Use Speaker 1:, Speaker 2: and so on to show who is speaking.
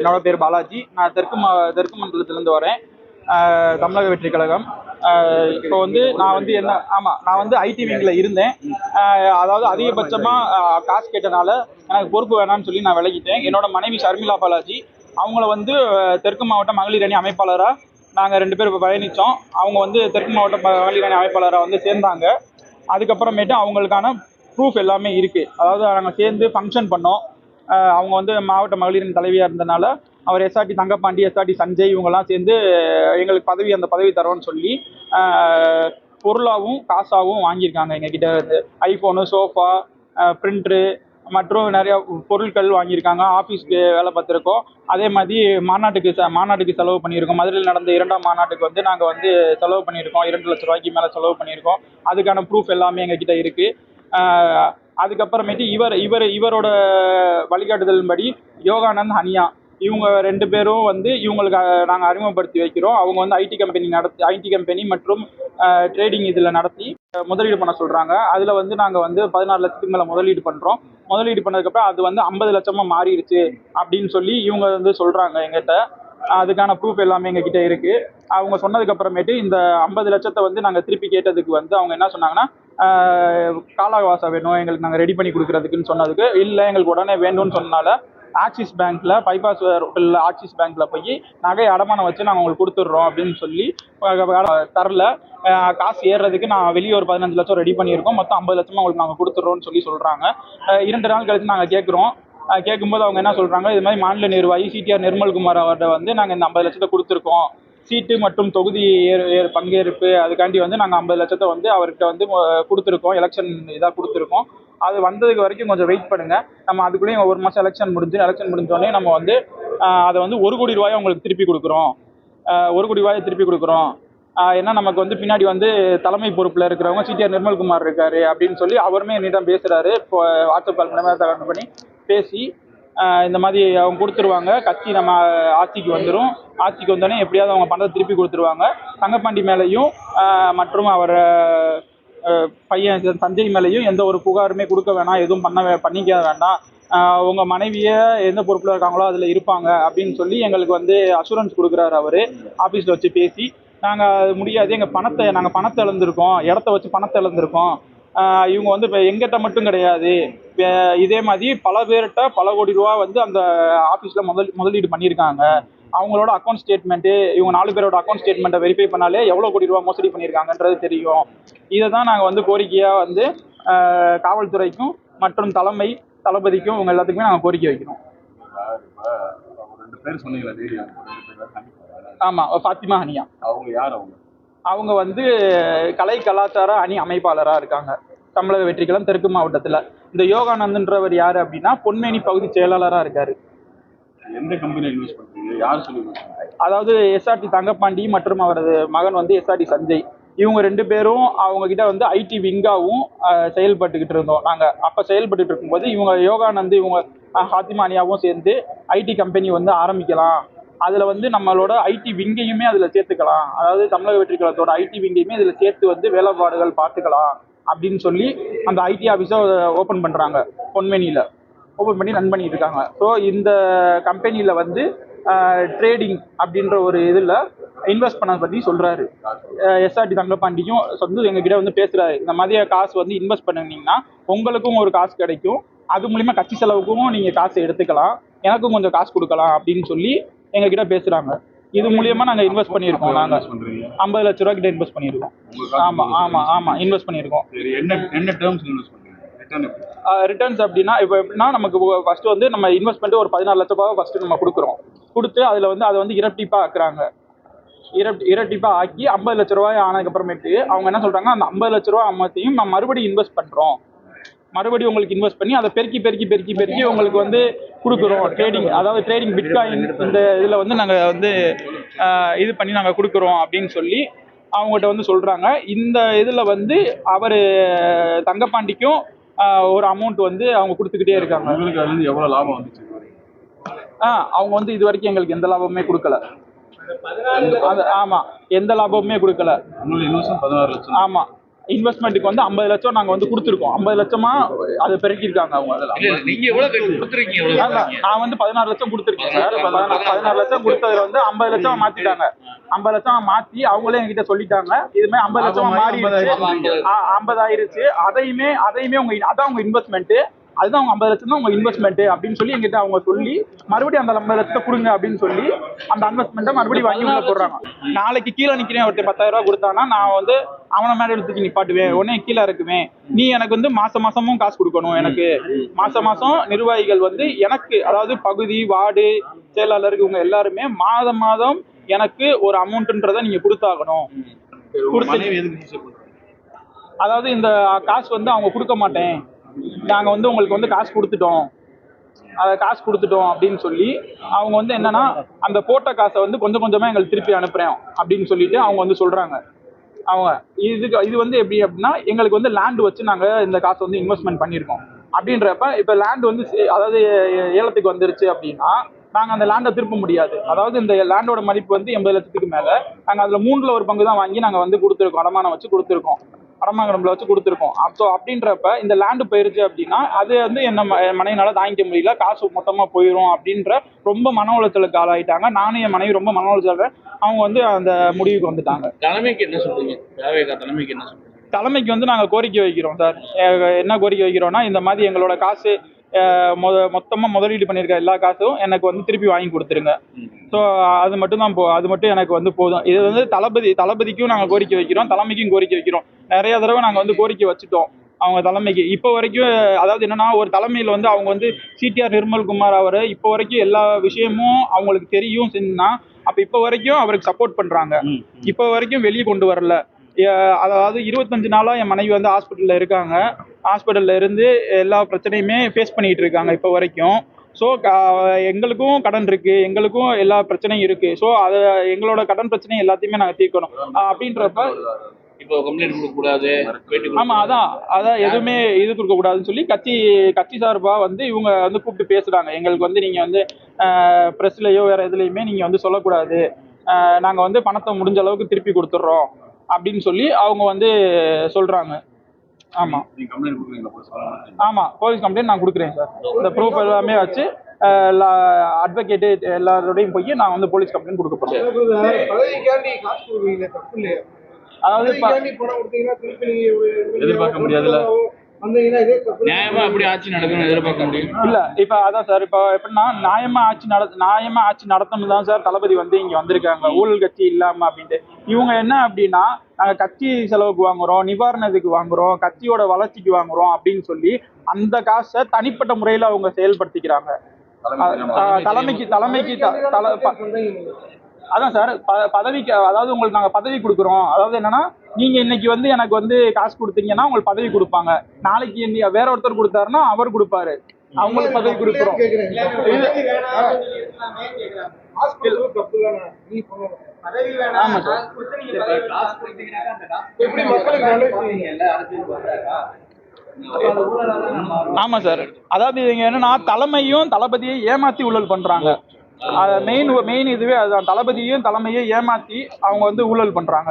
Speaker 1: என்னோட பேர் பாலாஜி. நான் தெற்கு மண்டலத்திலேருந்து வரேன். தமிழக வெற்றி கழகம். இப்போ வந்து நான் வந்து ஐடி விங்கில் இருந்தேன். அதாவது அதிகபட்சமாக காசு கேட்டனால எனக்கு பொறுப்பு வேணாம்னு சொல்லி நான் விலகிட்டேன். என்னோட மனைவி ஷர்மிளா பாலாஜி, அவங்கள வந்து தெற்கு மாவட்ட மகளிர் அணி அமைப்பாளராக நாங்கள் 2 பேர் பயணித்தோம். அவங்க வந்து தெற்கு மாவட்ட மகளிர் அணி அமைப்பாளராக வந்து சேர்ந்தாங்க. அதுக்கப்புறமேட்டு அவங்களுக்கான ப்ரூஃப் எல்லாமே இருக்குது. அதாவது நாங்கள் சேர்ந்து ஃபங்க்ஷன் பண்ணோம். அவங்க வந்து மாவட்ட மகளிரின் தலைவியாக இருந்தனால அவர் எஸ்ஆர்டி தங்கப்பாண்டி, எஸ்ஆர்டி சஞ்சய் இவங்கெல்லாம் சேர்ந்து எங்களுக்கு அந்த பதவி தரோன்னு சொல்லி பொருளாகவும் காசாகவும் வாங்கியிருக்காங்க. எங்ககிட்ட இருந்து ஐஃபோனு, சோஃபா, பிரிண்டரு மற்றும் நிறையா பொருட்கள் வாங்கியிருக்காங்க. ஆஃபீஸ்க்கு வேலை பார்த்துருக்கோம். அதே மாதிரி மாநாட்டுக்கு செலவு பண்ணியிருக்கோம். மதுரையில் நடந்த 2ஆம் மாநாட்டுக்கு வந்து நாங்கள் வந்து செலவு பண்ணியிருக்கோம். 2 லட்ச ரூபாய்க்கு மேலே செலவு பண்ணியிருக்கோம். அதுக்கான ப்ரூஃப் எல்லாமே எங்ககிட்ட இருக்குது. அதுக்கப்புறமேட்டு இவரோட வழிகாட்டுதலின்படி யோகானந்த், ஹனியா இவங்க 2 பேரும் வந்து இவங்களுக்கு நாங்கள் அறிமுகப்படுத்தி வைக்கிறோம். அவங்க வந்து ஐடி கம்பெனி மற்றும் ட்ரேடிங் இதில் நடத்தி முதலீடு பண்ண சொல்கிறாங்க. அதில் வந்து நாங்கள் வந்து 16 லட்சத்துக்கு மேலே முதலீடு பண்ணுறோம். முதலீடு பண்ணதுக்கப்புறம் அது வந்து 50 லட்சமாக மாறிடுச்சு அப்படின்னு சொல்லி இவங்க வந்து சொல்கிறாங்க எங்கிட்ட. அதுக்கான ப்ரூஃப் எல்லாமே எங்ககிட்ட இருக்குது. அவங்க சொன்னதுக்கு அப்புறமேட்டு இந்த 50 லட்சத்தை வந்து நாங்கள் திருப்பி கேட்டதுக்கு வந்து அவங்க என்ன சொன்னாங்கன்னா, கால அவகாசம் வேணும் எங்களுக்கு, நாங்கள் ரெடி பண்ணி கொடுக்குறதுக்குன்னு சொன்னதுக்கு, இல்லை எங்களுக்கு உடனே வேணும்னு சொன்னனால ஆக்சிஸ் பேங்க்கில் பைபாஸ் ரோட்டில் ஆக்சிஸ் பேங்க்கில் போய் நகை அடமானம் வச்சு நாங்கள் உங்களுக்கு கொடுத்துட்றோம் அப்படின்னு சொல்லி தரல. காசு ஏறுறதுக்கு நான் வெளியே ஒரு 15 லட்சம் ரெடி பண்ணியிருக்கோம், மொத்தம் 50 லட்சமாக உங்களுக்கு நாங்கள் கொடுத்துட்றோன்னு சொல்கிறாங்க. 2 நாள் கழிச்சு நாங்கள் கேட்குறோம். கேட்கும்போது அவங்க என்ன சொல்கிறாங்க, இது மாதிரி மாநில நிர்வாகி சிடிஆர் நிர்மல்குமார் அவர்கிட்ட வந்து நாங்கள் இந்த 50 லட்சத்தை கொடுத்துருக்கோம், சீட்டு மற்றும் தொகுதி பங்கேற்பு அதுக்காண்டி வந்து நாங்கள் 50 லட்சத்தை வந்து அவர்கிட்ட வந்து கொடுத்துருக்கோம், எலெக்ஷன் இதாக கொடுத்துருக்கோம். அது வந்ததுக்கு வரைக்கும் கொஞ்சம் வெயிட் பண்ணுங்கள், நம்ம அதுக்குள்ளேயும் 1 மாதம் எலெக்ஷன் முடிஞ்சோடனே நம்ம வந்து அதை வந்து 1 கோடி ரூபாயை உங்களுக்கு திருப்பி கொடுக்குறோம், 1 கோடி ரூபாயை திருப்பி கொடுக்குறோம். ஏன்னா நமக்கு வந்து பின்னாடி வந்து தலைமை பொறுப்பில் இருக்கிறவங்க சிடிஆர் நிர்மல்குமார் இருக்காரு அப்படின்னு சொல்லி அவருமே என்னிடம் பேசுகிறாரு. இப்போ வாட்ஸ்அப் கால் மூலமாக பண்ணி பேசி இந்த மாதிரி அவங்க கொடுத்துருவாங்க, கட்சி நம்ம ஆட்சிக்கு வந்துடும், ஆட்சிக்கு வந்தோடனே எப்படியாவது அவங்க பணத்தை திருப்பி கொடுத்துருவாங்க. தங்கப்பாண்டி மேலேயும் மற்றும் அவர் பையன் சஞ்சய் மேலேயும் எந்த ஒரு புகாருமே கொடுக்க வேணாம், எதுவும் பண்ணிக்க வேண்டாம், உங்கள் மனைவியை எந்த பொறுப்பில் இருக்காங்களோ அதில் இருப்பாங்க அப்படின்னு சொல்லி எங்களுக்கு வந்து அஷூரன்ஸ் கொடுக்குறாரு அவர் ஆஃபீஸில் வச்சு பேசி. நாங்கள் அது முடியாது, நாங்கள் பணத்தை இழந்திருக்கோம், இடத்த வச்சு பணத்தை இழந்திருக்கோம். இவங்க வந்து இப்போ எங்கிட்ட மட்டும் கிடையாது, இதே மாதிரி பல பேர்கிட்ட பல கோடி ரூபா வந்து அந்த ஆஃபீஸில் முதலீடு பண்ணியிருக்காங்க. அவங்களோட அக்கௌண்ட் ஸ்டேட்மெண்ட்டு, இவங்க 4 பேரோட அக்கௌண்ட் ஸ்டேட்மெண்ட்டை வெரிஃபை பண்ணாலே எவ்வளோ கோடி ரூபா மோசடி பண்ணியிருக்காங்கன்றது தெரியும். இதை தான் நாங்கள் வந்து கோரிக்கையாக வந்து காவல்துறைக்கும் மற்றும் தளபதிக்கும் இவங்க எல்லாத்துக்குமே நாங்கள் கோரிக்கை வைக்கிறோம். ஆமாம், ஃபாத்திமா ஹனியா.
Speaker 2: அவங்க யார்?
Speaker 1: அவங்க வந்து கலை கலாச்சார அணி அமைப்பாளராக இருக்காங்க தமிழக வெற்றி கழகம் தெற்கு மாவட்டத்தில். இந்த யோகானந்த்ன்றவர் யார் அப்படின்னா பொன்மேனி பகுதி செயலாளராக இருக்காரு.
Speaker 2: எந்த கம்பெனியில் இன்வெஸ்ட் பண்ணுறீங்க, யார் சொல்லி?
Speaker 1: அதாவது எஸ்ஆர்டி தங்கப்பாண்டி மற்றும் அவரது மகன் வந்து எஸ்ஆர்டி சஞ்சய், இவங்க 2 பேரும் அவங்க கிட்ட வந்து ஐடி விங்காவும் செயல்பட்டுக்கிட்டு இருந்தோம். நாங்கள் அப்போ செயல்பட்டு இருக்கும்போது இவங்க யோகானந்த் இவங்க ஃபாத்திமா ஹனியாவும் சேர்ந்து ஐடி கம்பெனி வந்து ஆரம்பிக்கலாம், அதில் வந்து நம்மளோட ஐடி விங்கையுமே அதில் சேர்த்துக்கலாம், அதாவது தமிழக வெற்றி கழகத்தோட ஐடி விங்கையுமே இதில் சேர்த்து வந்து வேலைப்பாடுகள் பார்த்துக்கலாம் அப்படின்னு சொல்லி அந்த ஐடி ஆஃபீஸை ஓப்பன் பண்ணுறாங்க. பொன்மேனியில் ஓப்பன் பண்ணி ரன் பண்ணிட்டு இருக்காங்க. ஸோ இந்த கம்பெனியில் வந்து ட்ரேடிங் அப்படின்ற ஒரு இதில் இன்வெஸ்ட் பண்ண பற்றி சொல்கிறாரு. எஸ்ஆர்டி தங்கப்பாண்டியும் வந்து எங்ககிட்ட வந்து பேசுகிறாரு, இந்த மாதிரி காசு வந்து இன்வெஸ்ட் பண்ணிங்கன்னா உங்களுக்கும் ஒரு காசு கிடைக்கும், அது மூலிமா கட்சி செலவுக்கும் நீங்கள் காசு எடுத்துக்கலாம், எனக்கும் கொஞ்சம் காசு கொடுக்கலாம் அப்படின்னு சொல்லி எங்ககிட்ட பேசுகிறாங்க. இது மூலியமாக நாங்கள் இன்வெஸ்ட் பண்ணியிருக்கோம். நாங்கள் 50 லட்ச ரூபா கிட்ட இன்வெஸ்ட் பண்ணியிருக்கோம். ஆமாம் இன்வெஸ்ட் பண்ணியிருக்கோம்.
Speaker 2: என்ன டேர்ம்ஸ் இன்வெஸ்ட் பண்ணுறீங்க?
Speaker 1: ரிட்டர்ன்ஸ் அப்படின்னா இப்போ எப்படின்னா நமக்கு ஃபஸ்ட்டு வந்து நம்ம இன்வெஸ்ட்மெண்ட்டு ஒரு 14 லட்ச ரூபாவை ஃபஸ்ட்டு நம்ம கொடுத்து அதில் வந்து அதை வந்து இரட்டிப்பாக ஆக்குறாங்க. இரட்டிப்பாக ஆக்கி 50 லட்ச ரூபாய் ஆனதுக்கப்புறமேட்டு அவங்க என்ன சொல்கிறாங்க, அந்த 50 லட்ச ரூபா அமௌண்ட்டையும் நம்ம மறுபடியும் இன்வெஸ்ட் பண்ணுறோம், மறுபடியும் உங்களுக்கு இன்வெஸ்ட் பண்ணி அதை பெருக்கி உங்களுக்கு வந்து கொடுக்குறோம். ட்ரேடிங் பிட்காயின் இந்த இதில் வந்து நாங்கள் வந்து இது பண்ணி நாங்கள் கொடுக்குறோம் அப்படின்னு சொல்லி அவங்ககிட்ட வந்து சொல்கிறாங்க. இந்த இதில் வந்து அவர் தங்கப்பாண்டிக்கும் ஒரு அமௌண்ட் வந்து அவங்க கொடுத்துக்கிட்டே இருக்காங்க.
Speaker 2: உங்களுக்கு அதுலேருந்து எவ்வளோ லாபம் வந்துச்சு?
Speaker 1: அவங்க வந்து இது வரைக்கும் எங்களுக்கு எந்த லாபமுமே கொடுக்கல. ஆமாம், எந்த லாபமுமே கொடுக்கல.
Speaker 2: 16 லட்சம்.
Speaker 1: ஆமாம், இன்வெஸ்ட்மெண்ட்டுக்கு வந்து 50 லட்சம் நாங்க வந்து கொடுத்துருக்கோம். 50 லட்சமா அதை பெருக்கியிருக்காங்க அவங்க.
Speaker 3: நீங்க எவ்வளவு கொடுத்துருக்கீங்க?
Speaker 1: நான் வந்து 16 லட்சம் கொடுத்துருக்கேன் சார். 16 லட்சம் கொடுத்ததுல வந்து 50 லட்சம் மாத்திட்டாங்க. 50 லட்சம் மாத்தி அவங்களே என்கிட்ட சொல்லிட்டாங்க, இதுமே 50 லட்சம் மாறிடுச்சு, 50 ஆயிருச்சு. அதையுமே அதான் உங்க இன்வெஸ்ட்மெண்ட், அதுதான் அவங்க 50 லட்சம் தான் உங்க இன்வெஸ்ட்மெண்ட் அப்படின்னு சொல்லி எங்கிட்ட அவங்க சொல்லி மறுபடியும் அந்த 50 லட்சத்தை கொடுங்க அப்படின்னு சொல்லி அந்த இன்வெஸ்ட்மெண்ட்டை மறுபடியும் வாங்கி உள்ள போடுறாங்க. நாளைக்கு கீழே நிக்கிறேன் ஒருத்தர் 10,000 ரூபாய் கொடுத்தானா நான் வந்து அவனை மேல எடுத்துக்கு நிப்பாட்டுவேன், உடனே கீழே இருக்குவேன். நீ எனக்கு வந்து மாசமும் காசு கொடுக்கணும். எனக்கு மாசம் நிர்வாகிகள் வந்து எனக்கு, அதாவது பகுதி வார்டு செயலாளருக்கு இவங்க எல்லாருமே மாதம் எனக்கு ஒரு அமௌண்ட்ன்றதை நீங்க கொடுத்தாகணும். அதாவது இந்த காசு வந்து அவங்க கொடுக்க மாட்டேன், நாங்க வந்து உங்களுக்கு வந்து காசு கொடுத்துட்டோம் அப்படின்னு சொல்லி அவங்க வந்து என்னன்னா அந்த போட்ட காசை வந்து கொஞ்சம் கொஞ்சமா எங்களுக்கு திருப்பி அனுப்புறேன் அப்படின்னு சொல்லிட்டு அவங்க வந்து சொல்றாங்க. அவங்க இது வந்து எப்படி அப்படின்னா, எங்களுக்கு வந்து லேண்ட் வச்சு நாங்க இந்த காசை வந்து இன்வெஸ்ட்மெண்ட் பண்ணியிருக்கோம் அப்படின்றப்ப இப்ப லேண்ட் வந்து அதாவது ஏலத்துக்கு வந்துருச்சு அப்படின்னா நாங்க அந்த லேண்டை திருப்ப முடியாது. அதாவது இந்த லேண்டோட மதிப்பு வந்து 80 லட்சத்துக்கு மேல, நாங்க அதுல 3ல் ஒரு பங்கு தான் வாங்கி நாங்க வந்து கொடுத்துருக்கோம், அடமானம் வச்சு கொடுத்துருக்கோம், அடமாங்கடம்புல வச்சு கொடுத்துருக்கோம். ஸோ அப்படின்றப்ப இந்த லேண்டு போயிருச்சு அப்படின்னா அது வந்து என்ன மனைவினால தாங்கிக்க முடியல, காசு மொத்தமா போயிடும் அப்படின்ற ரொம்ப மன உளைச்சலுக்கு ஆளாயிட்டாங்க. நானும் என் மனைவி ரொம்ப மன உளைச்சல். அவங்க வந்து அந்த முடிவுக்கு வந்துட்டாங்க.
Speaker 3: தலைமைக்கு என்ன சொல்றீங்க? தலைமைக்கு என்ன சொல்றீங்க?
Speaker 1: தலைமைக்கு வந்து நாங்கள் கோரிக்கை வைக்கிறோம் சார். என்ன கோரிக்கை வைக்கிறோம்னா, இந்த மாதிரி எங்களோட காசு மொத்தமாக முதலீடு பண்ணியிருக்க எல்லா காசும் எனக்கு வந்து திருப்பி வாங்கி கொடுத்துருங்க. ஸோ அது மட்டும் தான் அது மட்டும் எனக்கு வந்து போதும். இது வந்து தளபதிக்கும் நாங்கள் கோரிக்கை வைக்கிறோம், தலைமைக்கும் கோரிக்கை வைக்கிறோம். நிறைய தடவை நாங்கள் வந்து கோரிக்கை வச்சுட்டோம் அவங்க தலைமைக்கு. இப்போ வரைக்கும் அதாவது என்னன்னா, ஒரு தலைமையில் வந்து அவங்க வந்து சிடிஆர் நிர்மல்குமார் அவர் இப்போ வரைக்கும் எல்லா விஷயமும் அவங்களுக்கு தெரியும் சொன்னா, அப்போ இப்போ வரைக்கும் அவருக்கு சப்போர்ட் பண்ணுறாங்க. இப்போ வரைக்கும் வெளியே கொண்டு வரல. அதாவது 25 நாளா என் மனைவி வந்து ஹாஸ்பிட்டல்ல இருக்காங்க. ஹாஸ்பிட்டல்ல இருந்து எல்லா பிரச்சனையுமே ஃபேஸ் பண்ணிட்டு இருக்காங்க இப்போ வரைக்கும். ஸோ எங்களுக்கும் கடன் இருக்கு, எங்களுக்கும் எல்லா பிரச்சனையும் இருக்கு. ஸோ அதை எங்களோட கடன் பிரச்சனை எல்லாத்தையுமே நாங்கள் தீர்க்கணும் அப்படின்றப்ப
Speaker 3: இப்போ கம்ப்ளைண்ட் கொடுக்க கூடாது.
Speaker 1: ஆமா, அதான் எதுவுமே இது கொடுக்க கூடாதுன்னு சொல்லி கட்சி சார்பா வந்து இவங்க வந்து கூப்பிட்டு பேசுறாங்க. எங்களுக்கு வந்து நீங்க வந்து பிரஸ்லயோ வேற எதுலையுமே நீங்க வந்து சொல்லக்கூடாது, நாங்க வந்து பணத்தை முடிஞ்ச அளவுக்கு திருப்பி கொடுத்துட்றோம் அப்படின்னு சொல்லி அவங்க வந்து சொல்றாங்க. ஆமா ஆமா, போலீஸ் கம்ப்ளைண்ட் நான் கொடுக்குறேன் சார். இந்த ப்ரூஃப் எல்லாமே வச்சு அட்வொகேட்டு எல்லாரோடையும் போய் நான் வந்து போலீஸ் கம்ப்ளைண்ட் கொடுக்க போறேன். அதாவது
Speaker 2: எதிர்பார்க்க முடியாதுல்ல,
Speaker 3: நியாயமா அப்படி ஆட்சி நடக்கணும்னு எதிர்பார்க்க முடியும்
Speaker 1: இல்ல. இப்ப அதான் சார், இப்ப எப்படின்னா நியாயமா ஆட்சி நடத்தணும் தான் சார் தளபதி வந்து இங்க வந்திருக்காங்க, ஊழல் கட்சி இல்லாம அப்படின்ட்டு. இவங்க என்ன அப்படின்னா, நாங்க கட்சி செலவுக்கு வாங்குறோம், நிவாரணத்துக்கு வாங்குறோம், கட்சியோட வளர்ச்சிக்கு வாங்குறோம் அப்படின்னு சொல்லி அந்த காசை தனிப்பட்ட முறையில அவங்க செயல்படுத்திக்கிறாங்க. தலைமைக்கு அதான் சார் பதவிக்கு, அதாவது உங்களுக்கு நாங்கள் பதவி கொடுக்குறோம். அதாவது என்னன்னா, நீங்க இன்னைக்கு வந்து எனக்கு வந்து காசு கொடுத்தீங்கன்னா உங்களுக்கு பதவி கொடுப்பாங்க, நாளைக்கு வேற ஒருத்தர் கொடுத்தாருன்னா அவர் கொடுப்பாரு, அவங்களுக்கு பதவி கொடுக்குறோம். ஆமா சார். ஆமா சார், அதாவது இவங்க என்னன்னா தலைமையும் தளபதியை ஏமாத்தி ஊழல் பண்றாங்க. மெயின் இதுவே அதுதான், தளபதியும் தலைமையை ஏமாத்தி அவங்க வந்து ஊழல் பண்றாங்க.